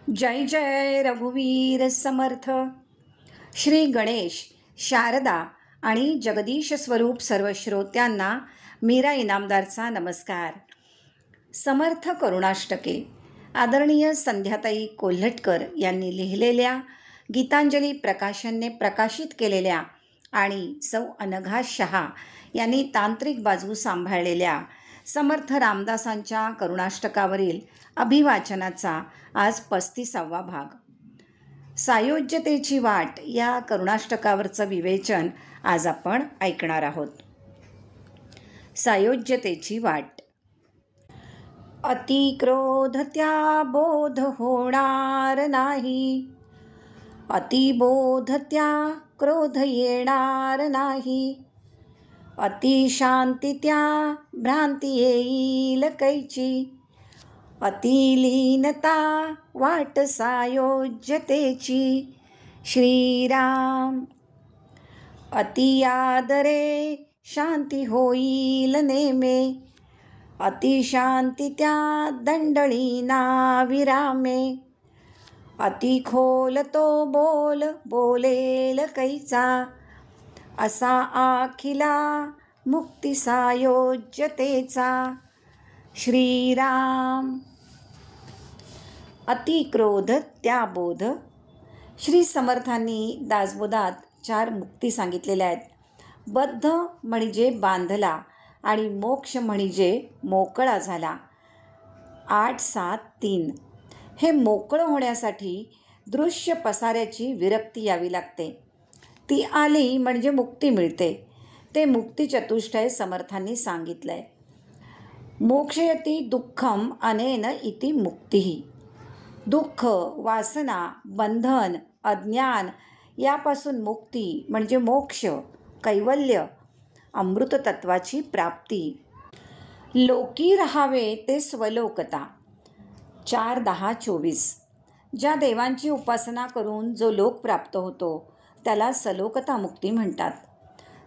जय जय रघुवीर समर्थ. श्री गणेश, शारदा आणि जगदीश स्वरूप सर्व श्रोत्यांना मीरा इनामदारचा नमस्कार. समर्थ करुणाष्टके आदरणीय संध्याताई कोल्हटकर यांनी लिहिलेल्या, गीतांजली प्रकाशनने प्रकाशित केलेल्या आणि सौ अनघा शहा यांनी तांत्रिक बाजू सांभाळलेल्या समर्थ रामदासांच्या करुणाष्टकावरील अभिवाचनाचा आज 35वा भाग. सायोज्यतेची वाट या करुणाष्टकावरचं विवेचन आज आपण ऐकणार आहोत. सायोज्यतेची वाट. अतिक्रोध त्या बोध होणार नाही, अतिबोध त्या क्रोध येणार नाही, अतिशांती त्या भ्रांती येईल कैची, अतिलीनता वाट सायोज्यतेची. श्रीराम. अतिआदरे शांती होईल नेमे, अतिशांती त्या दंडळीना विरामे, अतिखोल तो बोल बोलेल कैचा, असा आखिला मुक्ती सायोज्यतेचा. श्रीराम. अतिक्रोध त्या बोध. श्री समर्थांनी दासबोधात 4 मुक्ती सांगितलेल्या आहेत. बद्ध म्हणजे बांधला आणि मोक्ष म्हणजे मोकळा झाला. 8-7-3. हे मोकळं होण्यासाठी दृश्य पसाऱ्याची विरक्ती यावी लागते. ती आली म्हणजे मुक्ती मिळते. ते मुक्ती चतुष्टय समर्थांनी सांगितलंय. मोक्षयती दुःखम अनेन इति मुक्तिः. दुःख, वासना, बंधन, अज्ञान यापासून मुक्ती म्हणजे मोक्ष, कैवल्य, अमृततत्वाची प्राप्ती. लोकी राहावे ते स्वलोकता. 4-10-24. ज्या देवांची उपासना करून जो लोक प्राप्त होतो त्याला सलोकता मुक्ती म्हणतात.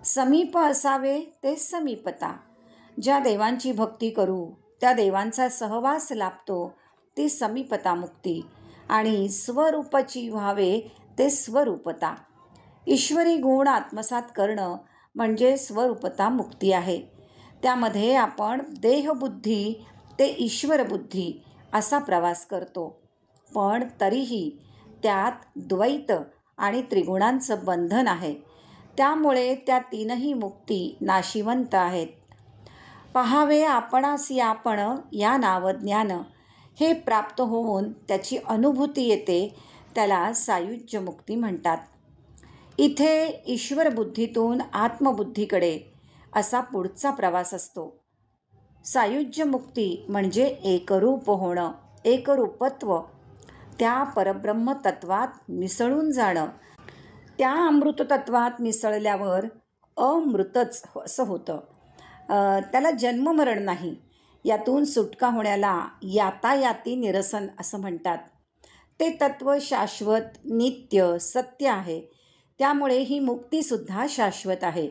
समीप असावे ते समीपता. ज्या देवांची भक्ती करू त्या देवांचा सहवास लाभतो ती समीपता मुक्ती. आणि स्वरूपाची व्हावे ते स्वरूपता. ईश्वरी गुण आत्मसात करणं म्हणजे स्वरूपता मुक्ती आहे. त्यामध्ये आपण देहबुद्धी ते ईश्वरबुद्धी असा प्रवास करतो. पण तरीही त्यात द्वैत आणि त्रिगुणांचं बंधन आहे. त्यामुळे त्या 3ही मुक्ती नाशिवंत आहेत. पहावे आपणासी आपण या नावज्ञान हे प्राप्त होऊन त्याची अनुभूती येते त्याला सायुज्य मुक्ती म्हणतात. इथे ईश्वर बुद्धीतून आत्मबुद्धीकडे असा पुढचा प्रवास असतो. सायुज्य मुक्ती म्हणजे एकरूप होणं, एकरूपत्व, त्या परब्रह्म तत्वात मिसळून जाणं. त्या अमृततत्वात मिसळल्यावर अमृतच असं होतं. त्याला जन्ममरण नाही. यातून सुटका होण्याला यातायाती निरसन असं म्हणतात. ते तत्व शाश्वत, नित्य, सत्य आहे. त्यामुळे ही मुक्तीसुद्धा शाश्वत आहे.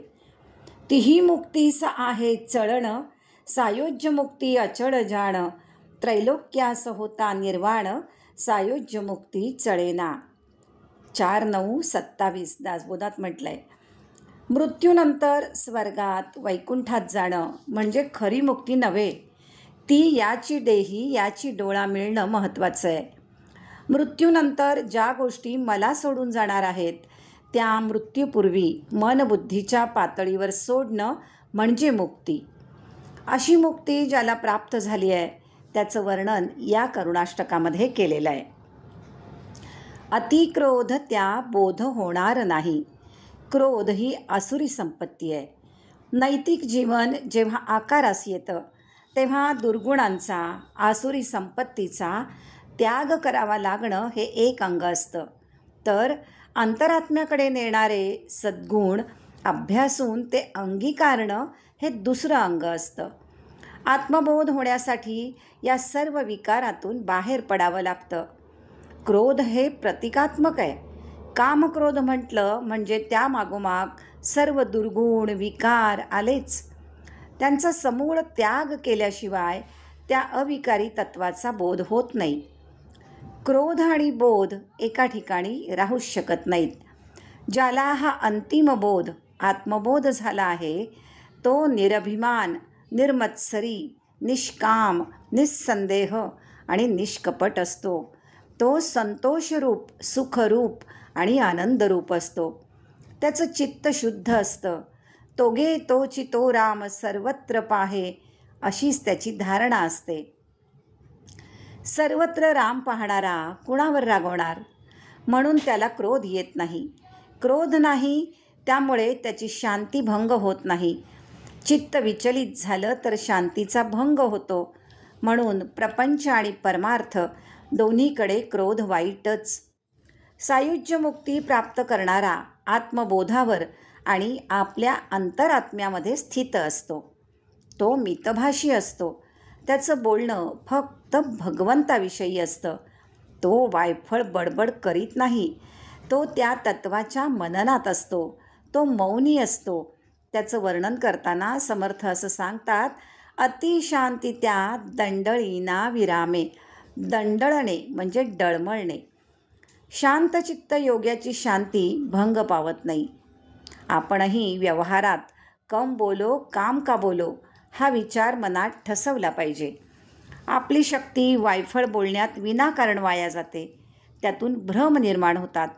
तीही मुक्तीस आहे चळण, सायोज्य मुक्ती अचळ जाण, त्रैलोक्यास होता निर्वाण, सायोज्य मुक्ती चळेना. 4-9-27 दासबोधात म्हटलंय. मृत्यूनंतर स्वर्गात वैकुंठात जाणं म्हणजे खरी मुक्ती नव्हे. ती याची देही याची डोळा मिळणं महत्त्वाचं आहे. मृत्यूनंतर ज्या गोष्टी मला सोडून जाणार आहेत त्या मृत्यूपूर्वी मनबुद्धीच्या पातळीवर सोडणं म्हणजे मुक्ती. अशी मुक्ती ज्याला प्राप्त झाली आहे त्याचं वर्णन या करुणाष्टकामध्ये केलेलं आहे. अतिक्रोध त्या बोध होणार नाही. क्रोध ही आसुरी संपत्ती आहे. नैतिक जीवन जेव्हा आकारास येतं तेव्हा दुर्गुणांचा, आसुरी संपत्तीचा त्याग करावा लागणं हे एक अंग असतं. तर अंतरात्म्याकडे नेणारे सद्गुण अभ्यासून ते अंगीकारणं हे दुसरं अंग असतं. आत्मबोध होण्यासाठी या सर्व विकारातून बाहेर पडावं लागतं. क्रोध हे प्रतिकात्मक आहे. कामक्रोध म्हटलं म्हणजे त्या मागोमाग सर्व दुर्गुण, विकार आलेच. त्यांचा समूळ त्याग केल्याशिवाय त्या अविकारी तत्वाचा बोध होत नाही. क्रोध आणि बोध एका ठिकाणी राहूच शकत नाहीत. ज्याला हा अंतिम बोध आत्मबोध झाला आहे तो निरभिमान, निर्मत्सरी, निष्काम, निस्संदेह आणि निष्कपट असतो. तो संतोषरूप, सुखरूप आणि आनंदरूप असतो. त्याचं चित्त शुद्ध असतं. तोगे तोची तो राम सर्वत्र पाहे, अशीच त्याची धारणा असते. सर्वत्र राम पाहणारा कुणावर रागवणार? म्हणून त्याला क्रोध येत नाही. क्रोध नाही त्यामुळे त्याची शांती भंग होत नाही. चित्त विचलित झालं तर शांतीचा भंग होतो. म्हणून प्रपंच आणि परमार्थ दोन्हीकडे क्रोध वाईटच. सायुज्य मुक्ती प्राप्त करणारा आत्मबोधावर आणि आपल्या अंतरात्म्यामध्ये स्थित असतो. तो मितभाषी असतो. त्याचं बोलणं फक्त भगवंताविषयी असतं. तो वायफळ बडबड करीत नाही. तो त्या तत्वाच्या मननात असतो. तो मौनी असतो. त्याचं वर्णन करताना समर्थ असं सांगतात, अतिशांती त्या दंडळीना विरामे. दंडळणे म्हणजे डळमळणे. शांतचित्त योग्याची शांती भंग पावत नाही. आपणही व्यवहारात कम बोलो काम का बोलो हा विचार मनात ठसवला पाहिजे. आपली शक्ती वायफळ बोलण्यात विनाकारण वाया जाते. त्यातून भ्रम निर्माण होतात.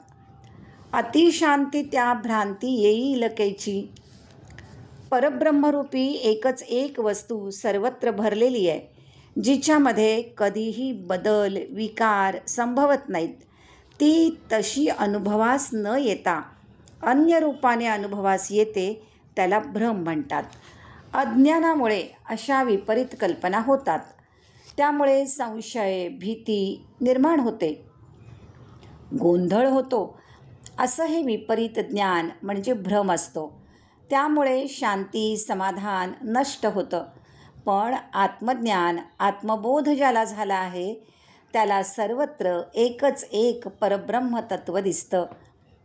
अतिशांती त्या भ्रांती येईल कैची. परब्रह्मरूपी एकच एक वस्तू सर्वत्र भरलेली आहे, जिच्यामध्ये कधीही बदल विकार संभवत नाहीत. ती तशी अनुभवास न येता अन्य रूपाने अनुभवास येते, त्याला भ्रम म्हणतात. अज्ञानामुळे अशा विपरीत कल्पना होतात. त्यामुळे संशय, भीती निर्माण होते, गोंधळ होतो. असं हे विपरीत ज्ञान म्हणजे भ्रम असतो. त्यामुळे शांती, समाधान नष्ट होतं. पण आत्मज्ञान, आत्मबोध ज्याला झाला आहे त्याला सर्वत्र एकच एक परब्रह्म तत्व दिसतं.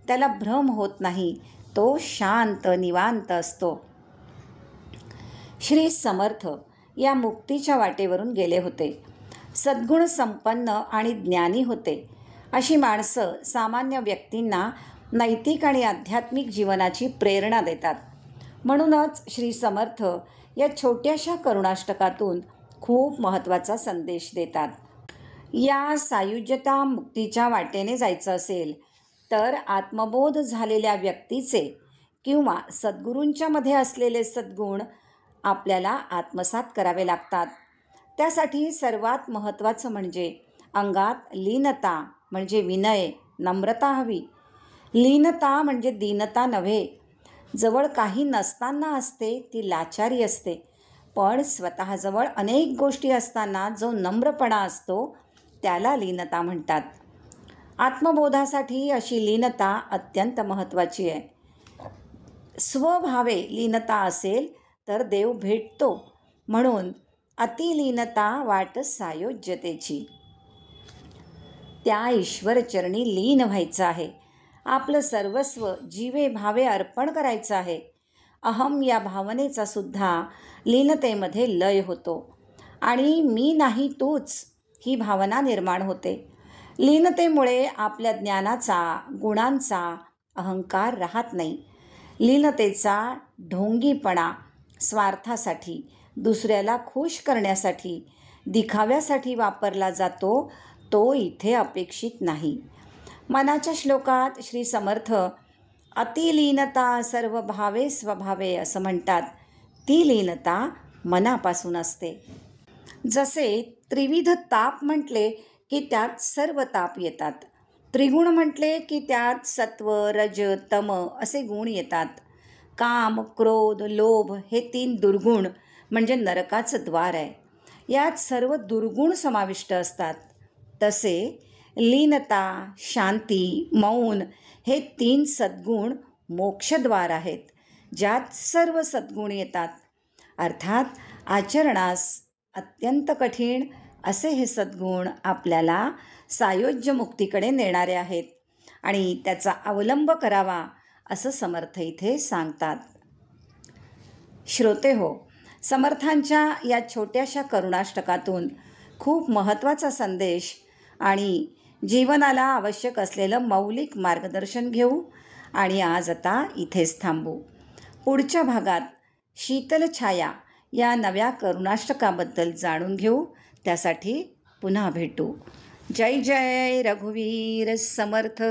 त्याला भ्रम होत नाही. तो शांत निवांत असतो. श्री समर्थ या मुक्तीच्या वाटेवरून गेले होते. सद्गुण संपन्न आणि ज्ञानी होते. अशी माणसं सामान्य व्यक्तींना नैतिक आणि आध्यात्मिक जीवनाची प्रेरणा देतात. म्हणूनच श्री समर्थ या छोट्याशा करुणाष्टकातून खूप महत्त्वाचा संदेश देतात. या सायुज्यता मुक्तीच्या वाटेने जायचं असेल तर आत्मबोध झालेल्या व्यक्तीचे किंवा सद्गुरूंच्या मध्ये असलेले सद्गुण आपल्याला आत्मसात करावे लागतात. त्यासाठी सर्वात महत्त्वाचं म्हणजे अंगात लीनता म्हणजे विनय, नम्रता हवी. लीनता म्हणजे दीनता नव्हे. जवळ काही नसताना असते ती लाचारी असते. पण स्वतःजवळ अनेक गोष्टी असताना जो नम्रपणा असतो त्याला लीनता म्हणतात. आत्मबोधासाठी अशी लीनता अत्यंत महत्त्वाची आहे. स्वभावे लीनता असेल तर देव भेटतो. म्हणून अतिलीनता वाट सायोज्यतेची. त्या ईश्वरचरणी लीन व्हायचं आहे. आपलं सर्वस्व जीवे भावे अर्पण करायचं आहे. अहम या भावनेचा सुद्धा लीनतेमध्ये लय होतो आणि मी नाही तूच ही भावना निर्माण होते. लीनतेमुळे आपल्या ज्ञानाचा, गुणांचा अहंकार राहत नाही. लीनतेचा ढोंगीपणा स्वार्थासाठी, दुसऱ्याला खुश करण्यासाठी, दिखाव्यासाठी वापरला जातो, तो इथे अपेक्षित नाही. मनाच्या श्लोकात श्री समर्थ अतिलीनता सर्व भावे स्वभावे असं म्हणतात. ती लीनता मनापासून असते. जसे त्रिविध ताप म्हटले की त्यात सर्व ताप येतात. त्रिगुण म्हटले की त्यात सत्व, रज, तम असे गुण येतात. काम, क्रोध, लोभ हे 3 दुर्गुण म्हणजे नरकाचं द्वार आहे. यात सर्व दुर्गुण समाविष्ट असतात. तसे लीनता, शांती, मौन हे 3 सद्गुण मोक्षद्वार आहेत, ज्यात सर्व सद्गुण येतात. अर्थात आचरणास अत्यंत कठीण असे हे सद्गुण आपल्याला सायोज्य मुक्तीकडे नेणारे आहेत आणि त्याचा अवलंब करावा असं समर्थ इथे सांगतात. श्रोते हो, समर्थांच्या या छोट्याशा करुणाष्टकातून खूप महत्त्वाचा संदेश आणि जीवनाला आवश्यक असलेलं मौलिक मार्गदर्शन घेऊ आणि आज आता इथेच थांबू. पुढच्या भागात शीतल छाया या नव्या करुणाष्टकाबद्दल जाणून घेऊ. त्यासाठी पुन्हा भेटू. जय जय रघुवीर समर्थ.